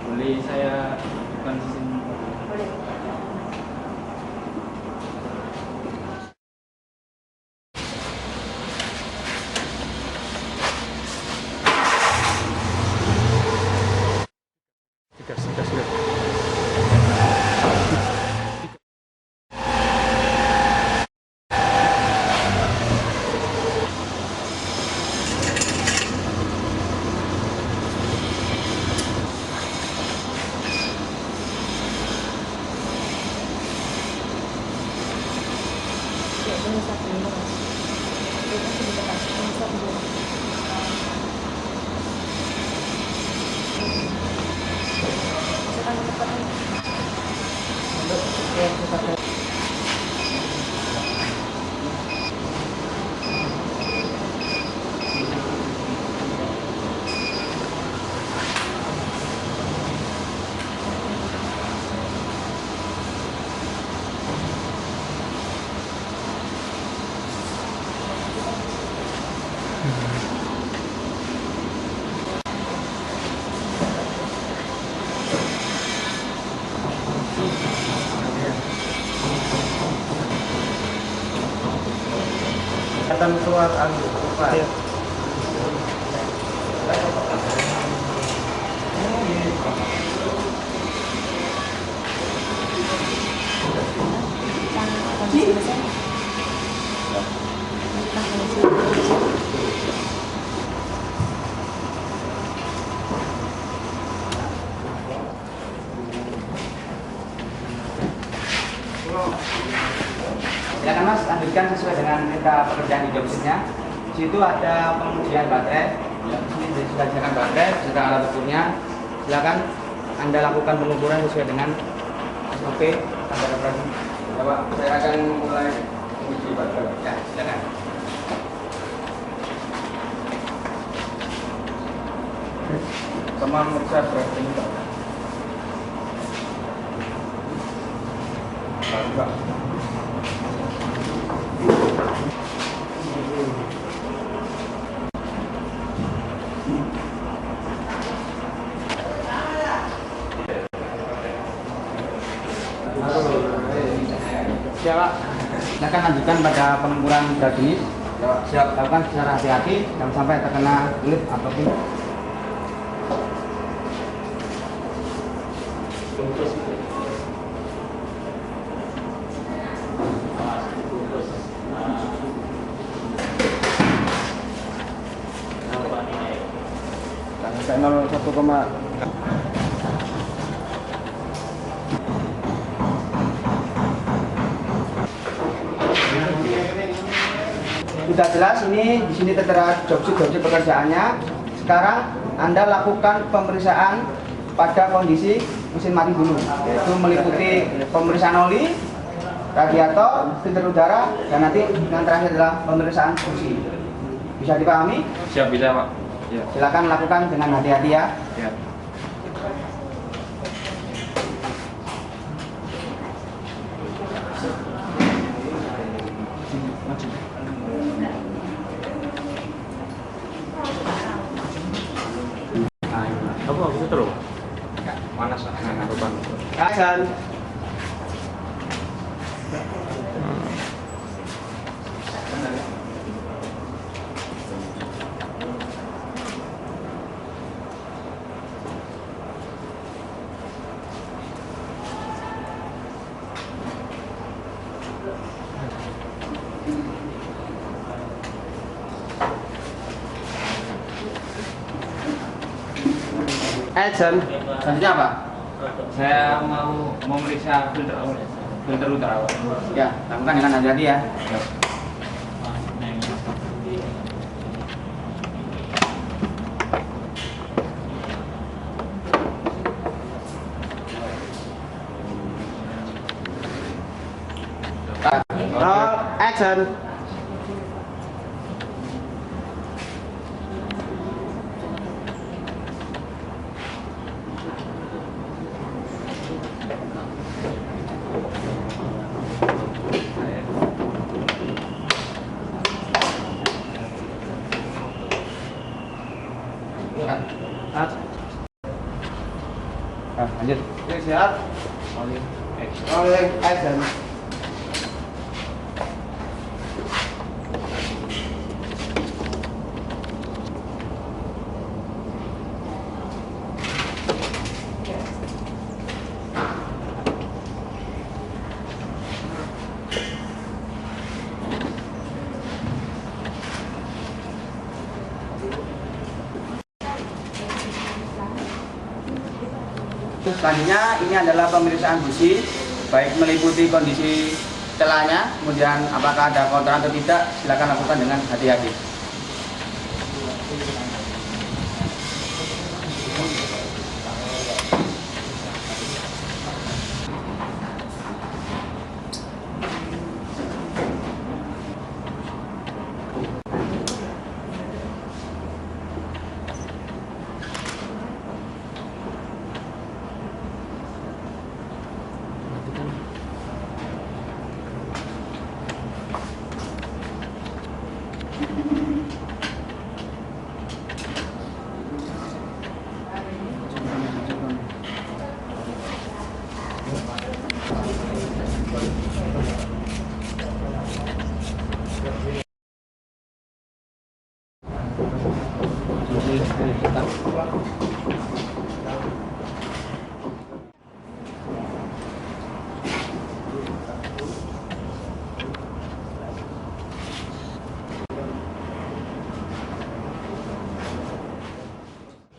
Boleh saya bukan di sini? Boleh. Ini satu ini mas. Itu sudah dikasih ini satu. Masukkan ke tempat ini. Ya, kita. Akan keluar angin. Iya. Silakan Mas, lanjutkan sesuai dengan perintah pekerjaan di jobsitnya. Di situ ada pengujian baterai. Di sini sudah disediakan baterai, serta alat ukurnya. Silakan Anda lakukan pengukuran sesuai dengan SOP standar operasi. Ya Pak, saya akan mulai menguji baterai. Ya, silakan. Sama meriksa berat ini Pak. Pak. Siap Pak. Silakan lanjutkan pada pengukuran berat jenis. Siap, lakukan secara hati-hati, jangan sampai terkena kulit ataupun Saya 01, sudah jelas. Ini di sini tertera jobsit pekerjaannya. Sekarang Anda lakukan pemeriksaan pada kondisi mesin mati dulu, yaitu meliputi pemeriksaan oli, radiator, filter udara, dan nanti yang terakhir adalah pemeriksaan fungsi. Bisa dipahami? Siap, bisa Pak. Ya. Silakan lakukan dengan hati-hati ya. Ya. Apa bisa terus? Panas lah, beban. Action. Action. Selanjutnya apa? Saya mau memeriksa filter udara. Ya, lakukan dengan hati-hati ya. Roll action. silakan. Lanjut. Oke, siap. Rolling action. Selanjutnya ini adalah pemeriksaan busi, baik meliputi kondisi celahnya, kemudian apakah ada kotoran atau tidak, silakan lakukan dengan hati-hati.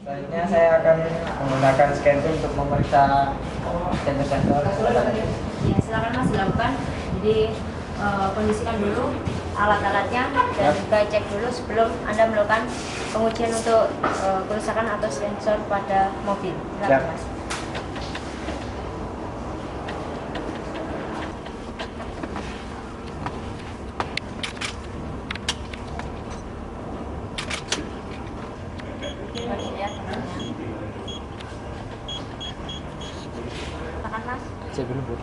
Selanjutnya saya akan menggunakan scan tool untuk memeriksa sensor-sensor. Ya, silakan Mas dilakukan. Jadi kondisikan dulu alat-alatnya dan juga cek dulu sebelum Anda melakukan pengujian untuk kerusakan atau sensor pada mobil. Silakan Mas. Silakan Mas. Cek dulu, Bu.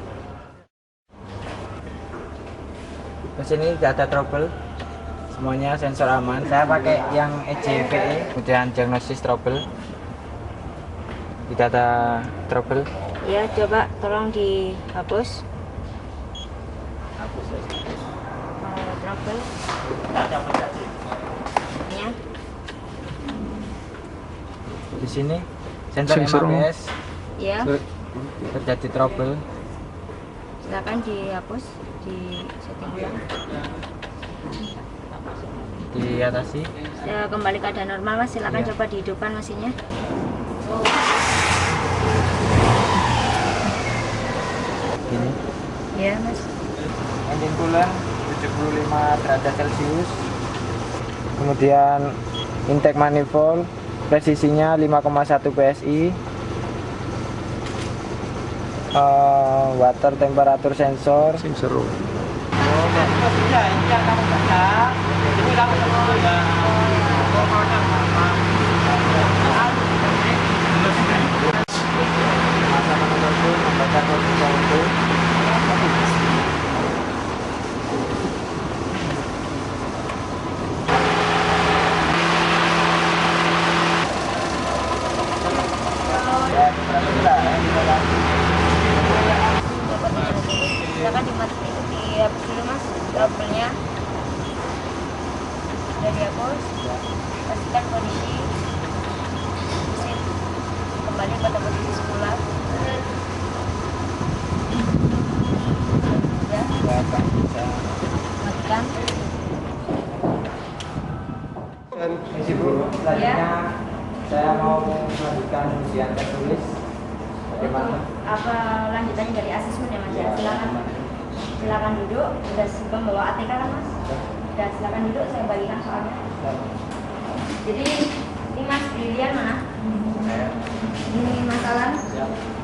Mesin ini tidak ada trouble, semuanya sensor aman. Saya pakai yang EJVE, kemudian diagnosis trouble, tidak ada trouble. Ya, coba tolong dihapus. Trouble. Ya. Di sini sensor MAPS Ya. terjadi trouble. Silakan dihapus, di setting ulang. Diatasi. Ya, kembali keadaan normal Mas. Silakan Ya. coba dihidupkan mesinnya. Ini Ya Mas. engine coolant 75 derajat Celcius, kemudian intake manifold presisinya 5,1 PSI, water temperature sensor. Masa menunggu membaca kode itu. Silakan dimatikan, dihapus dulu Mas trouble-nya. Sudah dihapus. Pastikan kondisi mesin kembali pada posisi semula. Ya, matikan. Misi Bu, selanjutnya saya mau melanjutkan ujian tertulis. Bagaimana? Apa lanjutannya dari asesmen ya Mas? Ya, silakan duduk. Sudah membawa ATK kan Mas? Sudah, silakan duduk, saya bagikan soalnya. Jadi ini Mas Brilian mana? Ini Mas Alan.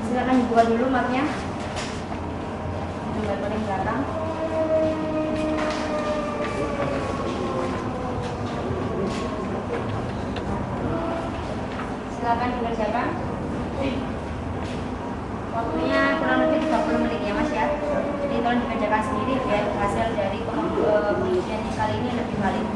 Silakan dibuka dulu mapnya. Gambar paling belakang. Silakan dikerjakan. Waktunya kurang lebih 30 menit ya Mas ya. Jadi tolong dikerjakan sendiri biar hasil dari pengujian kali ini lebih valid.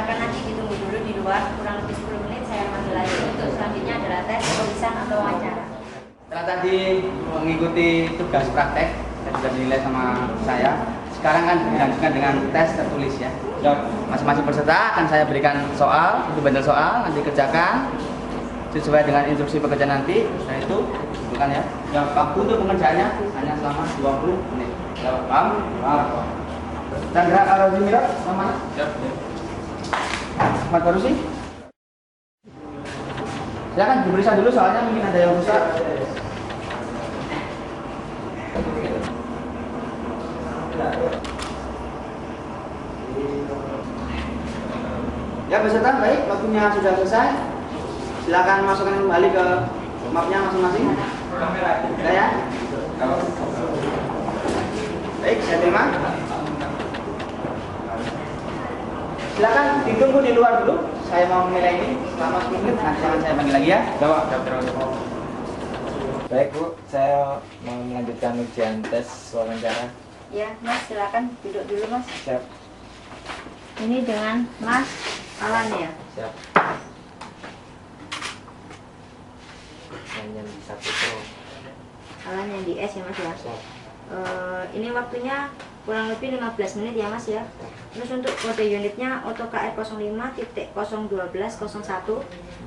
silakan nanti ditunggu dulu di luar kurang lebih 10 menit saya panggil lagi untuk selanjutnya adalah tes pemeriksaan atau wawancara. Setelah tadi mengikuti tugas praktek dan sudah dinilai sama saya, sekarang kan dilanjutkan dengan tes tertulis ya. Masing-masing peserta akan saya berikan soal, itu bundle soal, nanti kerjakan sesuai dengan instruksi pekerjaan nanti. Setelah itu, bukan ya. Yang waktu untuk pengerjaannya hanya selama 20 menit. Paham? Chandra Arozimira, sama? Siap. Ahmad Farusi. Silakan diperiksa dulu soalnya mungkin ada yang rusak. Ya peserta, baik, waktunya sudah selesai. Silakan masukkan kembali ke mapnya masing-masing. Sudah ya? Baik, saya terima. Silakan ditunggu di luar dulu. Saya mau menilai ini selama 10 menit. Nanti akan saya panggil lagi ya. Baik Bu, saya mau melanjutkan ujian tes wawancara. Ya, Mas silakan duduk dulu Mas. Siap. Ini dengan Mas Alan ya. Siap. Hanya bisa Pro. Alan yang di S ya Mas ya. Siap. Ini waktunya kurang lebih 15 menit ya Mas ya. Terus untuk kode unitnya AutoKR 05.012.01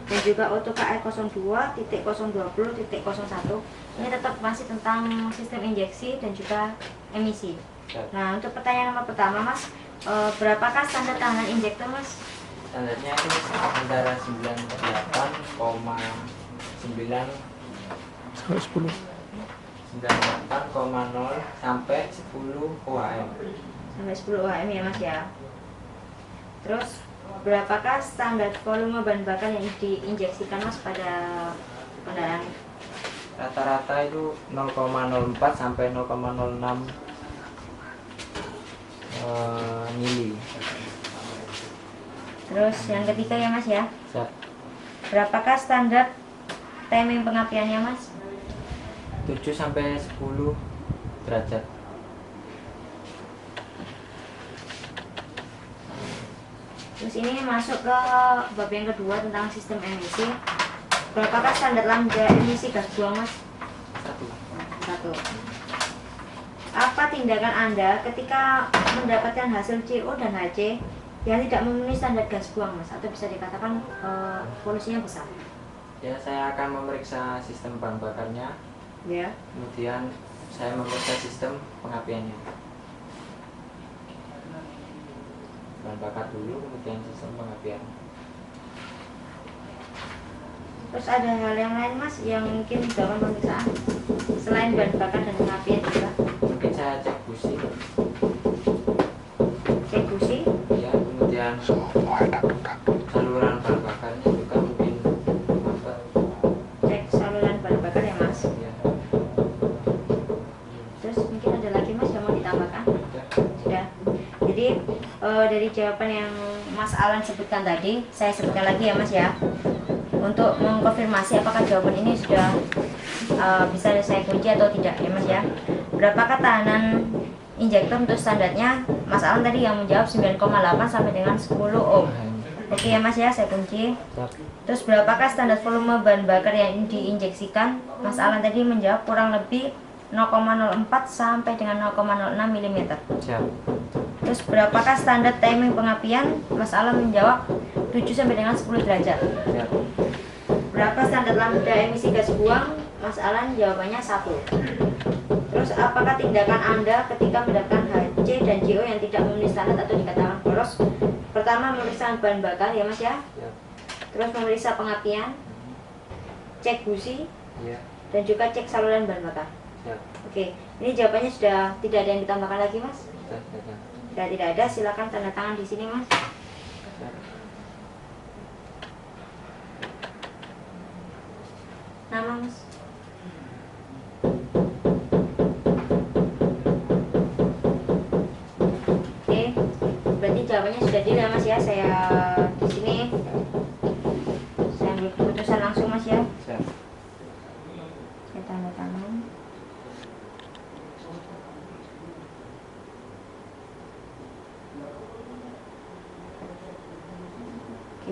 dan juga AutoKR 02.020.01. Ini tetap masih tentang sistem injeksi dan juga emisi. Nah, untuk pertanyaan nomor pertama Mas, berapakah standar tahanan injektor Mas? Standarnya itu antara 98,9 Sampai 10. 98,0 sampai 10 OHM. Sampai 10 OHM ya Mas ya. Terus berapakah standar volume bahan bakar yang diinjeksikan Mas pada kendaraan? Rata-rata itu 0,04 sampai 0,06 mili. Terus yang ketiga ya Mas ya. Siap. Berapakah standar timing pengapiannya Mas? 7 sampai 10 derajat. Terus ini masuk ke bab yang kedua tentang sistem emisi. Berapakah standar lambda emisi gas buang Mas? 1. Apa tindakan Anda ketika mendapatkan hasil CO dan HC yang tidak memenuhi standar gas buang Mas? Atau bisa dikatakan polusinya besar? Ya, saya akan memeriksa sistem bahan bakarnya. Ya. Kemudian saya memeriksa sistem pengapiannya. Bahan bakar dulu, kemudian sistem pengapian. Terus ada hal yang lain Mas yang mungkin dilakukan pemeriksaan selain bahan bakar dan pengapian juga? Mungkin saya cek busi. Cek busi? Ya, kemudian saluran bahan bakarnya juga mungkin apa? Cek saluran bahan bakar ya Mas. Ya. Terus mungkin ada lagi Mas yang mau ditambahkan? Sudah. Jadi dari jawaban yang Mas Alan sebutkan tadi, saya sebutkan lagi ya Mas ya, untuk mengkonfirmasi apakah jawaban ini sudah bisa saya kunci atau tidak ya Mas ya. Berapakah tahanan injektor untuk standarnya? Mas Alan tadi yang menjawab 9,8 sampai dengan 10 ohm. Oke ya Mas ya, saya kunci. Terus berapakah standar volume bahan bakar yang diinjeksikan? Mas Alan tadi menjawab kurang lebih 0,04 sampai dengan 0,06 mm. Siap. Terus berapakah standar timing pengapian? Mas Alan menjawab 7 sampai dengan 10 derajat. Siap. Berapa standar lambda emisi gas buang? Mas Alan jawabannya 1. Terus apakah tindakan Anda ketika mendapatkan HC dan CO yang tidak memenuhi standar atau dikatakan boros? Pertama, memeriksa bahan bakar ya Mas ya. Siap. Terus memeriksa pengapian, cek busi, Iya. dan juga cek saluran bahan bakar. Siap. Oke, ini jawabannya sudah tidak ada yang ditambahkan lagi Mas? Siap. Sudah tidak ada, silakan tanda tangan di sini Mas. Siap. Nama Mas? Oke, berarti jawabannya sudah deal ya Mas ya. Saya di sini saya ambil keputusan langsung Mas ya. Siap. Saya tanda tangan.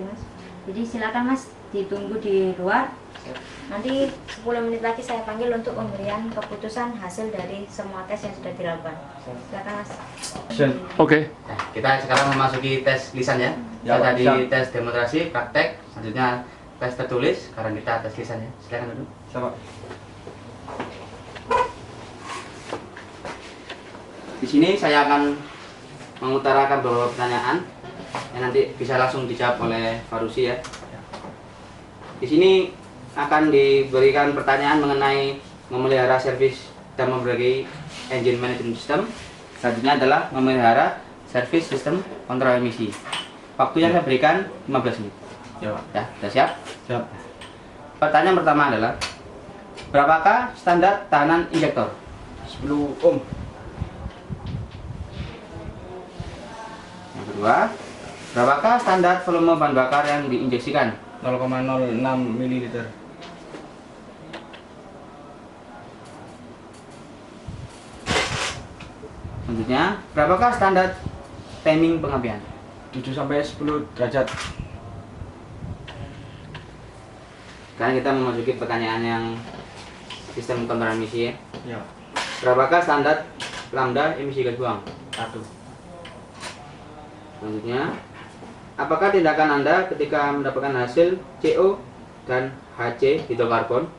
Mas. Jadi silakan Mas ditunggu di luar. Nanti 10 menit lagi saya panggil untuk pemberian keputusan hasil dari semua tes yang sudah dilakukan. Silakan Mas. Oke. Nah, kita sekarang memasuki tes lisan ya. Ya, Saya tadi siap. tes demonstrasi, praktek, selanjutnya tes tertulis. Sekarang kita tes lisan ya. Silakan dulu. Sama. Di sini saya akan mengutarakan beberapa pertanyaan yang nanti bisa langsung dijawab oleh Farusi ya. Di sini akan diberikan pertanyaan mengenai memelihara servis dan membagi engine management system. Selanjutnya adalah memelihara servis sistem kontrol emisi. Waktu yang saya berikan 15 menit. Ya, sudah siap? Siap. Pertanyaan pertama adalah berapakah standar tahanan injektor? 10 ohm. Yang kedua, berapakah standar volume bahan bakar yang diinjeksikan? 0,06 ml. Selanjutnya, berapakah standar timing pengapian? 7 sampai 10 derajat. Sekarang kita memasuki pertanyaan yang sistem kontrol emisi ya. Ya. Berapakah standar lambda emisi gas buang? 1. Selanjutnya, apakah tindakan Anda ketika mendapatkan hasil CO dan HC hidrokarbon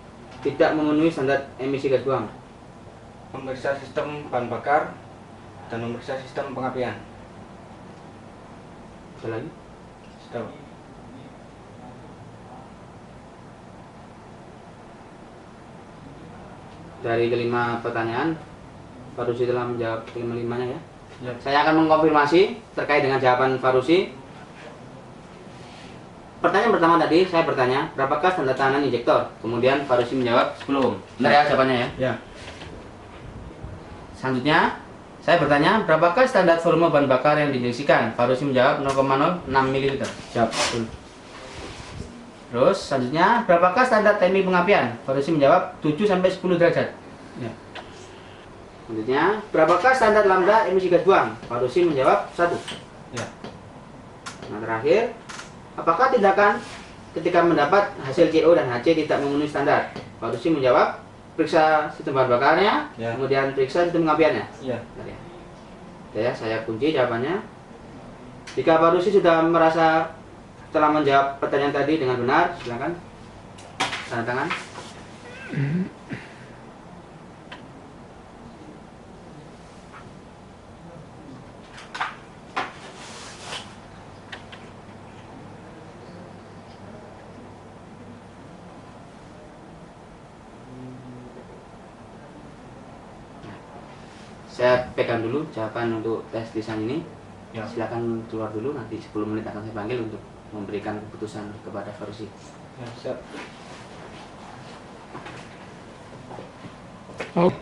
tidak memenuhi standar emisi gas buang? Memeriksa sistem bahan bakar dan memeriksa sistem pengapian. Bisa lagi? Sudah. Dari kelima pertanyaan, Farusi telah menjawab kelima-limanya ya. Ya. Saya akan mengkonfirmasi terkait dengan jawaban Farusi. Pertanyaan pertama tadi saya bertanya, berapakah standar tahanan injektor? Kemudian Farusi menjawab 10 ohm. Benar ya jawabannya ya? Ya. Selanjutnya, saya bertanya, berapakah standar volume bahan bakar yang diinjeksikan? Farusi menjawab 0,06 ml. Siap. Terus selanjutnya, berapakah standar timing pengapian? Farusi menjawab 7 sampai 10 derajat. Ya. Selanjutnya, berapakah standar lambda emisi gas buang? Farusi menjawab 1. Ya. Nah, terakhir, apakah tindakan ketika mendapat hasil CO dan HC tidak memenuhi standar? Farusi menjawab, periksa sistem bahan bakarnya, Ya. kemudian periksa sistem pengapiannya. Iya. Bentar ya. Oke ya, saya kunci jawabannya. Jika Farusi sudah merasa telah menjawab pertanyaan tadi dengan benar, silakan tanda tangan. Saya pegang dulu jawaban untuk tes lisan ini. Ya. Silakan keluar dulu, nanti 10 menit akan saya panggil untuk memberikan keputusan kepada Farusi. Ya, siap. Oke.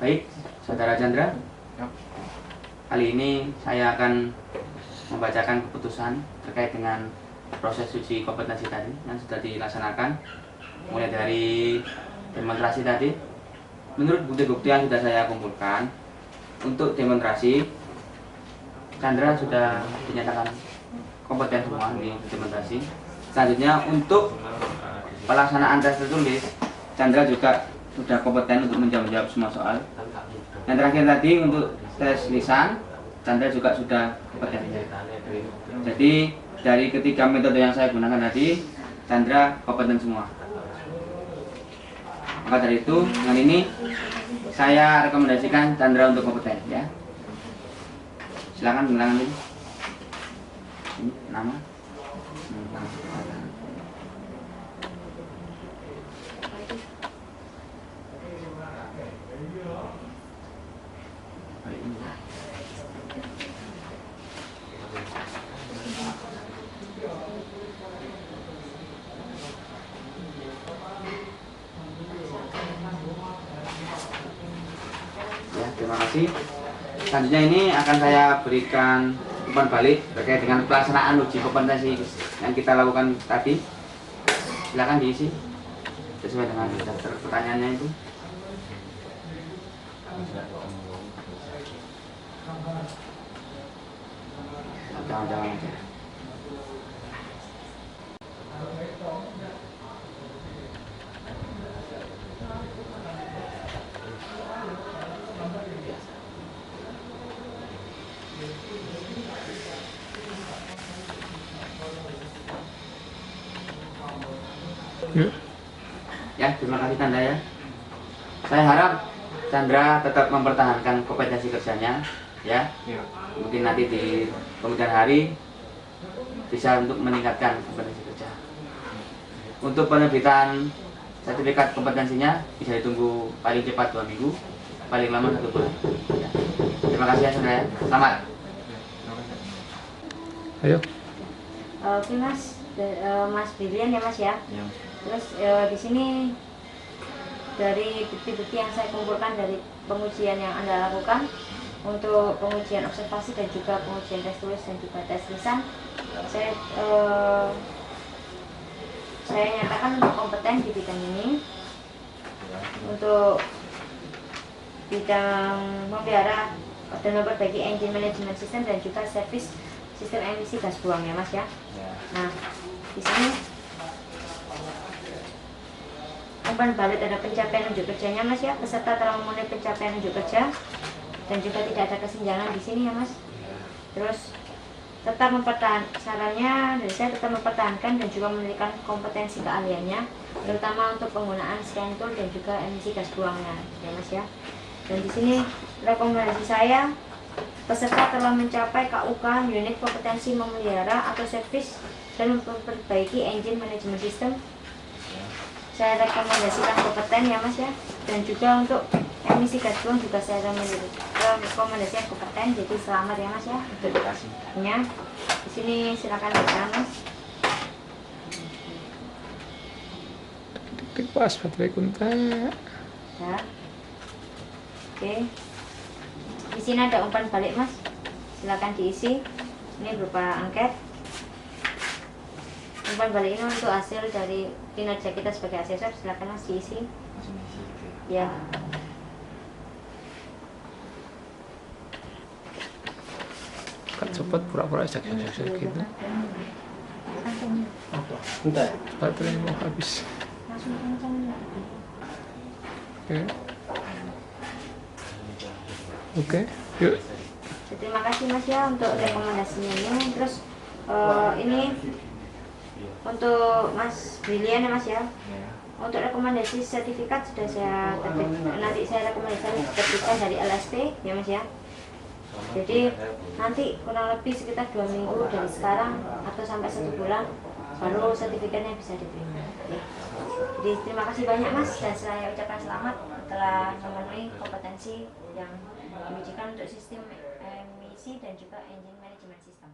Baik, Saudara Chandra. Ya. Kali ini saya akan membacakan keputusan terkait dengan proses uji kompetensi tadi yang sudah dilaksanakan, mulai dari demonstrasi tadi. Menurut bukti-bukti yang sudah saya kumpulkan, untuk demonstrasi Chandra sudah dinyatakan kompeten semua di demonstrasi. Selanjutnya untuk pelaksanaan tes tertulis, Chandra juga sudah kompeten untuk menjawab semua soal. Yang terakhir tadi untuk tes lisan, Chandra juga sudah kompeten. Jadi dari ketiga metode yang saya gunakan tadi, Chandra kompeten semua. Maka dari itu, dengan ini saya rekomendasikan Chandra untuk kompeten ya. Silakan bilangan dulu. Ini nama. Ya, terima kasih. Selanjutnya ini akan saya berikan umpan balik terkait dengan pelaksanaan uji kompetensi yang kita lakukan tadi. Silakan diisi sesuai dengan daftar pertanyaannya itu. Jangan aja. Yuk. Ya, terima kasih Chandra ya. Saya harap Chandra tetap mempertahankan kompetensi kerjanya ya. Mungkin nanti di kemudian hari bisa untuk meningkatkan kompetensi kerja. Untuk penerbitan sertifikat kompetensinya bisa ditunggu paling cepat 2 minggu, paling lama 1 bulan. Ya. Terima kasih ya Chandra ya. Selamat. Ayo. Oke Mas, Mas Brilian ya Mas ya. Ya. Terus di sini dari bukti-bukti yang saya kumpulkan dari pengujian yang Anda lakukan untuk pengujian observasi dan juga pengujian tes tulis dan juga tes lisan, saya nyatakan untuk kompeten di bidang ini, untuk bidang memelihara dan memperbaiki engine management system dan juga servis sistem emisi gas buang ya Mas ya. Nah, di sini umpan balik ada pencapaian unjuk kerjanya Mas ya. Peserta telah memenuhi pencapaian unjuk kerja dan juga tidak ada kesenjangan di sini ya Mas. Terus tetap sarannya dari saya tetap mempertahankan dan juga memiliki kompetensi keahliannya, terutama untuk penggunaan scan tool dan juga emisi gas buangnya ya Mas ya. Dan di sini rekomendasi saya, peserta telah mencapai KUK unit kompetensi memelihara atau servis dan memperbaiki engine management system. Saya rekomendasikan kompeten ya Mas ya. Dan juga untuk emisi gas buang juga saya rekomendasikan kompeten. Jadi selamat ya Mas ya. Terima kasih. Di sini silakan baca Mas. Klik pas baterai kunta. Ya. Oke. Di sini ada umpan balik Mas. Silakan diisi. Ini berupa angket. Umpan balik ini untuk hasil dari kinerja kita sebagai asesor. Silakan Mas diisi. Ya. Kan cepet pura-pura sakit gitu. Bentar. Baterai mau habis. Langsung kencang. Oke. Oke. Yuk. Terima kasih Mas ya untuk rekomendasinya ini. Terus ini untuk Mas Brilian ya Mas ya. Untuk rekomendasi sertifikat sudah saya nanti saya rekomendasikan sertifikat dari LSP ya Mas ya. Jadi nanti kurang lebih sekitar 2 minggu dari sekarang atau sampai 1 bulan baru sertifikatnya bisa diterima. Ya. Jadi terima kasih banyak Mas dan saya ucapkan selamat telah memenuhi kompetensi yang diujikan untuk sistem emisi dan juga engine management system.